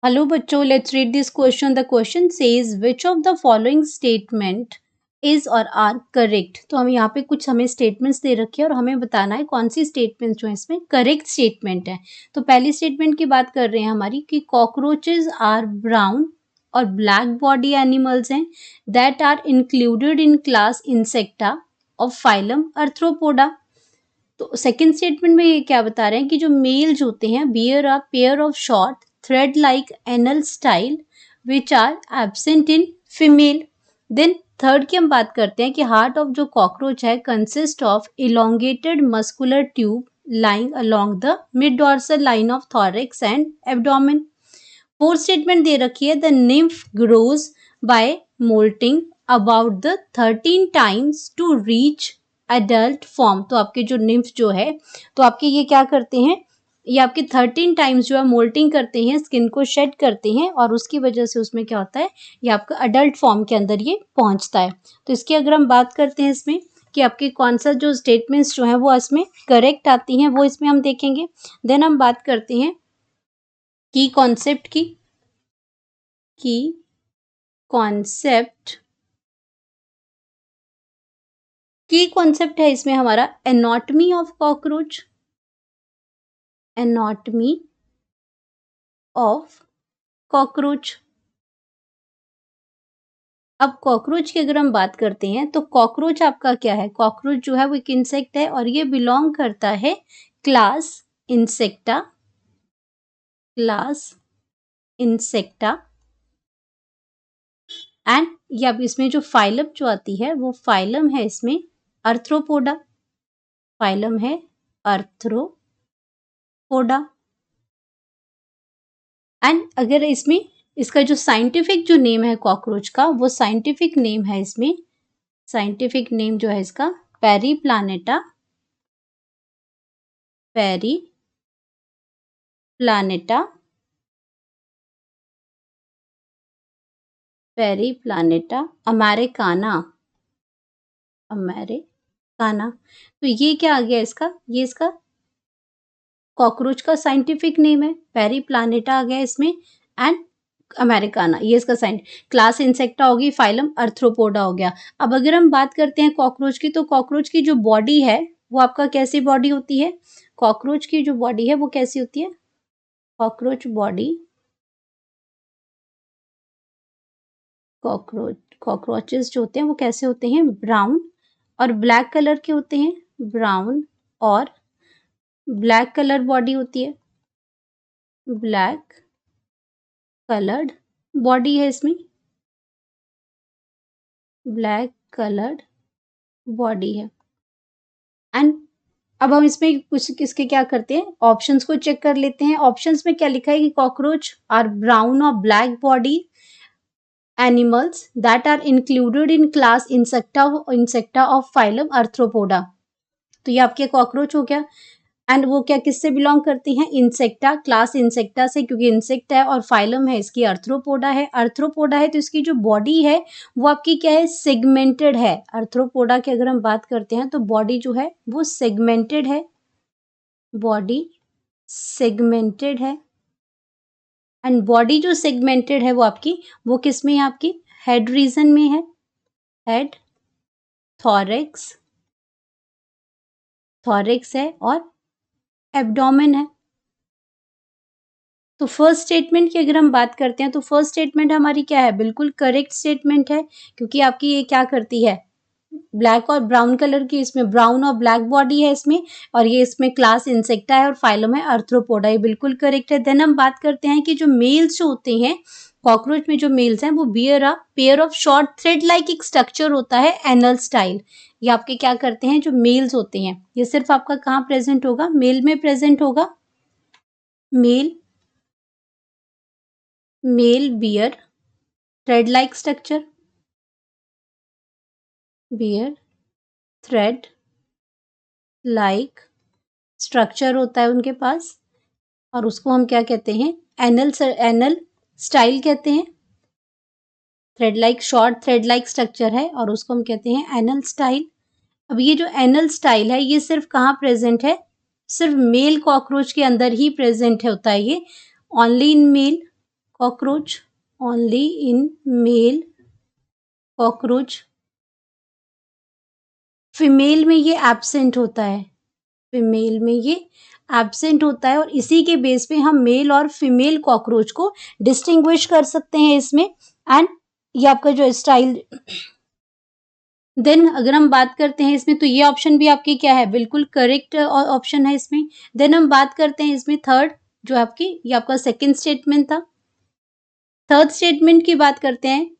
Hello बच्चों, let's read this question. The question says which of the following statement is or are correct. तो हम यहाँ पे कुछ हमें statements दे रखे हैं और हमें बताना है कौन सी statements जो है इसमें correct statement है. तो पहली statement की बात कर रहे हैं हमारी कि cockroaches are brown और black body animals हैं that are included in class Insecta of phylum Arthropoda. तो सेकेंड स्टेटमेंट में ये क्या बता रहे हैं कि जो मेल्स होते हैं bear a pair of short thread like anal style which are absent in female. Then third की हम बात करते हैं कि हार्ट ऑफ जो कॉकरोच है consist of elongated muscular tube lying along the mid dorsal line of thorax and abdomen. Fourth statement दे रखी है the nymph grows by moulting about the 13 times to reach adult form. तो आपके जो nymph जो है तो आपके ये क्या करते हैं, ये आपके 13 टाइम्स जो है मोल्टिंग करते हैं, स्किन को शेड करते हैं और उसकी वजह से उसमें क्या होता है, ये आपका अडल्ट फॉर्म के अंदर ये पहुंचता है. तो इसकी अगर हम बात करते हैं इसमें कि आपके कौन सा जो स्टेटमेंट्स जो हैं वो इसमें करेक्ट आती हैं वो इसमें हम देखेंगे. देन हम बात करते हैं की कॉन्सेप्ट की कॉन्सेप्ट की कॉन्सेप्ट है इसमें हमारा anatomy of cockroach. Anatomy of cockroach. अब कॉकरोच की अगर हम बात करते हैं तो कॉकरोच आपका क्या है, कॉकरोच जो है वो एक इंसेक्ट है और ये बिलोंग करता है class insecta. Class insecta and ये अब इसमें जो फाइलम जो आती है वो फाइलम है इसमें अर्थ्रोपोडा. फाइलम है अर्थ्रोपोडा. एंड अगर इसमें इसका जो साइंटिफिक जो नेम है कॉकरोच का वो साइंटिफिक नेम है इसमें, साइंटिफिक नेम जो है इसका पेरीप्लानेटा. पेरीप्लानेटा पेरीप्लानेटा अमेरिकाना. अमेरिकाना. तो ये क्या आ गया इसका, ये इसका कॉकरोच का साइंटिफिक नेम है. पेरीप्लानेटा आ गया इसमें एंड अमेरिकाना ये इसका साइंट. क्लास इंसेक्टा होगी, फाइलम अर्थ्रोपोडा हो गया. अब अगर हम बात करते हैं कॉकरोच की तो कॉकरोच की जो बॉडी है वो आपका कैसी बॉडी होती है, कॉकरोच की जो बॉडी है वो कैसी होती है, कॉकरोच बॉडी, कॉकरोचेस जो होते हैं वो कैसे होते हैं, ब्राउन और ब्लैक कलर के होते हैं. ब्राउन और ब्लैक कलर बॉडी होती है, ब्लैक कलर्ड बॉडी है इसमें, ब्लैक कलर्ड बॉडी है. एंड अब हम इसमें कुछ किसके क्या करते हैं, ऑप्शंस को चेक कर लेते हैं. ऑप्शंस में क्या लिखा है कि कॉकरोच आर ब्राउन और black body animals that are included in class Insecta of phylum Arthropoda. तो ये आपके कॉकरोच हो गया एंड वो क्या किससे बिलोंग करती हैं, इंसेक्टा, क्लास इंसेक्टा से, क्योंकि इंसेक्ट है और फाइलम है इसकी अर्थ्रोपोडा है. अर्थ्रोपोडा है तो इसकी जो बॉडी है वो आपकी क्या है, सेगमेंटेड है. अर्थ्रोपोडा की अगर हम बात करते हैं तो बॉडी जो है वो सेगमेंटेड है, बॉडी सेगमेंटेड है. एंड बॉडी जो सेगमेंटेड है वो आपकी वो किस में है, आपकी हेड रीजन में है, हेड, थॉरेक्स, थॉरेक्स है और एब्डोमेन है. तो फर्स्ट स्टेटमेंट की अगर हम बात करते हैं तो फर्स्ट स्टेटमेंट हमारी क्या है, बिल्कुल करेक्ट स्टेटमेंट है क्योंकि आपकी ये क्या करती है, ब्लैक और ब्राउन कलर की, इसमें ब्राउन और ब्लैक बॉडी है इसमें और ये इसमें क्लास इंसेक्टा है और फाइलम है अर्थ्रोपोडा. ये बिल्कुल करेक्ट है. देन हम बात करते हैं कि जो मेल्स जो होते हैं कॉकरोच में, जो मेल्स हैं वो beer a pair of short thread like एक स्ट्रक्चर होता है एनल स्टाइल. ये आपके क्या करते हैं, जो मेल्स होते हैं ये सिर्फ आपका कहाँ प्रेजेंट होगा, मेल में प्रेजेंट होगा. Male bear thread like structure, bear thread like structure होता है उनके पास और उसको हम क्या कहते हैं, एनल स्टाइल कहते हैं. Thread like, short thread like structure है और उसको हम कहते हैं एनल स्टाइल. अब ये जो एनल स्टाइल है ये सिर्फ कहाँ प्रेजेंट है, सिर्फ मेल कॉकरोच के अंदर ही प्रेजेंट होता है ये, only in male cockroach, only in male cockroach. Female में ये एब्सेंट होता है, फीमेल में ये एब्सेंट होता है और इसी के बेस पे हम मेल और फीमेल कॉकरोच को डिस्टिंग्विश कर सकते हैं इसमें। एंड ये आपका जो स्टाइल, देन अगर हम बात करते हैं इसमें तो ये ऑप्शन भी आपकी क्या है, बिल्कुल करेक्ट ऑप्शन है इसमें। देन हम बात करते हैं इसमें थर्ड, जो आपकी ये आपका सेकंड स्टेटमेंट था। थर्ड स्टेटमेंट की बात करते हैं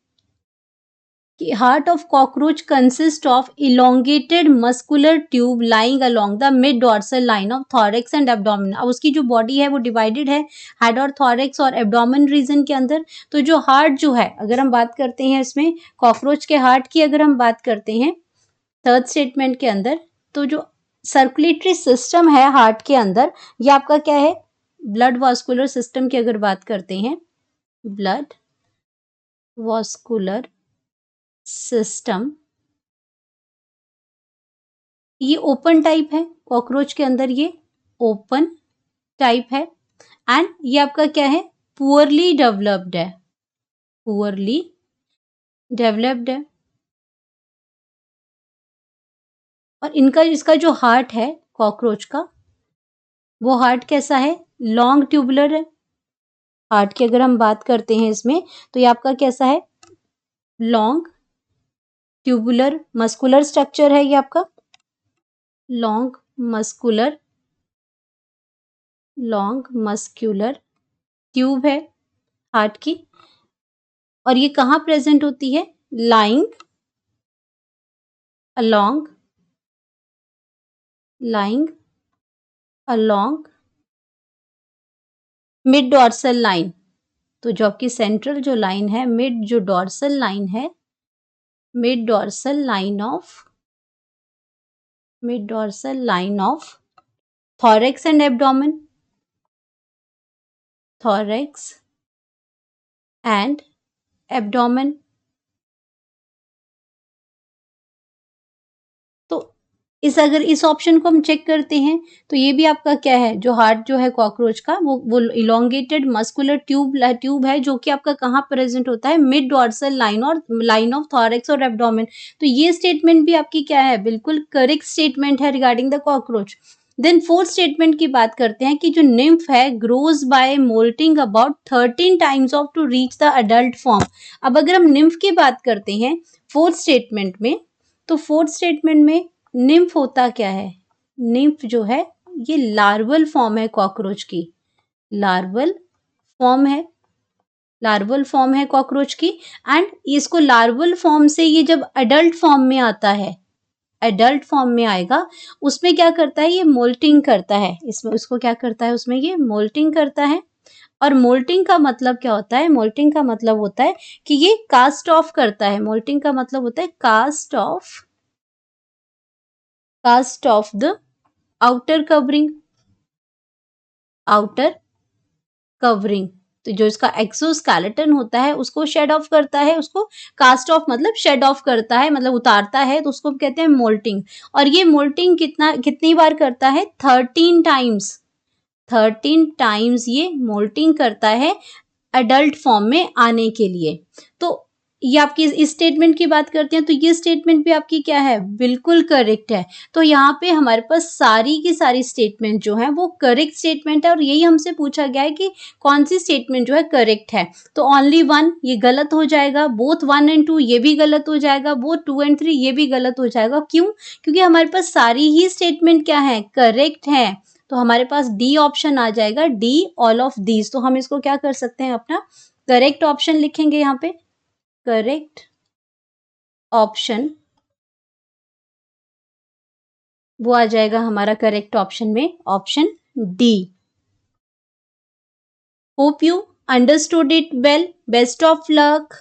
कि heart of cockroach consist of elongated muscular tube lying along the mid dorsal line of thorax and abdomen. अब उसकी जो बॉडी है वो डिवाइडेड है हेड और थॉरेक्स और एब्डोमेन रीजन के अंदर। तो जो हार्ट जो है, अगर हम बात करते हैं इसमें कॉकरोच के हार्ट की, अगर हम बात करते हैं थर्ड स्टेटमेंट के अंदर, तो जो सर्कुलेटरी सिस्टम है हार्ट के अंदर, ये आपका क्या है, ब्लड वास्कुलर सिस्टम की अगर बात करते हैं, ब्लड वास्कुलर सिस्टम, ये ओपन टाइप है कॉकरोच के अंदर, ये ओपन टाइप है। एंड ये आपका क्या है, पुअरली डेवलप्ड है, पुअरली डेवलप्ड है। और इनका इसका जो हार्ट है कॉकरोच का, वो हार्ट कैसा है, लॉन्ग ट्यूबुलर है। हार्ट की अगर हम बात करते हैं इसमें, तो ये आपका कैसा है, लॉन्ग ट्यूबुलर मस्कुलर स्ट्रक्चर है ये आपका, long muscular, long muscular tube है हार्ट की। और ये कहाँ प्रेजेंट होती है, lying along, lying along mid dorsal line. तो जो आपकी सेंट्रल जो लाइन है, मिड जो डॉर्सल लाइन है, mid dorsal line of, mid dorsal line of thorax and abdomen, thorax and abdomen. तो अगर इस ऑप्शन को हम चेक करते हैं, तो ये भी आपका क्या है, जो हार्ट जो है कॉकरोच का, वो इलोंगेटेड मस्कुलर ट्यूब है, जो कि आपका कहाँ प्रेजेंट होता है, मिड डॉर्सल लाइन और लाइन ऑफ थॉरेक्स और एब्डोमेन। तो ये स्टेटमेंट भी आपकी क्या है, बिल्कुल करेक्ट स्टेटमेंट है regarding the cockroach. Then fourth statement की बात करते हैं कि जो निम्फ है grows by moulting about 13 times of to reach the adult form. अब अगर हम निम्फ की बात करते हैं फोर्थ स्टेटमेंट में, तो फोर्थ स्टेटमेंट में निम्फ होता क्या है, निम्फ जो है ये लार्वल फॉर्म है कॉकरोच की, लार्वल फॉर्म है, लार्वल फॉर्म है कॉकरोच की। एंड इसको लार्वल फॉर्म से ये जब अडल्ट फॉर्म में आता है, एडल्ट फॉर्म में आएगा, उसमें क्या करता है, ये मोल्टिंग करता है, इसमें उसको क्या करता है, उसमें ये मोल्टिंग करता है। और मोल्टिंग का मतलब क्या होता है, मोल्टिंग का मतलब होता है कि ये कास्ट ऑफ करता है, मोल्टिंग का मतलब होता है cast off the outer covering, outer covering. तो जो इसका एक्सोस्केलेटन होता है उसको शेड ऑफ करता है, उसको कास्ट ऑफ मतलब शेड ऑफ करता है, मतलब उतारता है, तो उसको कहते हैं मोल्टिंग। और ये मोल्टिंग कितनी बार करता है, 13 टाइम्स, 13 टाइम्स ये मोल्टिंग करता है एडल्ट फॉर्म में आने के लिए। तो ये आपकी इस स्टेटमेंट की बात करते हैं, तो ये स्टेटमेंट भी आपकी क्या है, बिल्कुल करेक्ट है। तो यहाँ पे हमारे पास सारी की सारी स्टेटमेंट जो है वो करेक्ट स्टेटमेंट है, और यही हमसे पूछा गया है कि कौन सी स्टेटमेंट जो है करेक्ट है। तो ओनली वन ये गलत हो जाएगा, बोथ 1 एंड 2 ये भी गलत हो जाएगा, बोथ 2 एंड 3 ये भी गलत हो जाएगा। क्यों, क्योंकि हमारे पास सारी ही स्टेटमेंट क्या है, करेक्ट है। तो हमारे पास डी ऑप्शन आ जाएगा, डी ऑल ऑफ दीज। तो हम इसको क्या कर सकते हैं, अपना करेक्ट ऑप्शन लिखेंगे यहाँ पे, करेक्ट ऑप्शन वो आ जाएगा हमारा करेक्ट ऑप्शन में, option D. Hope you understood it well, best of luck.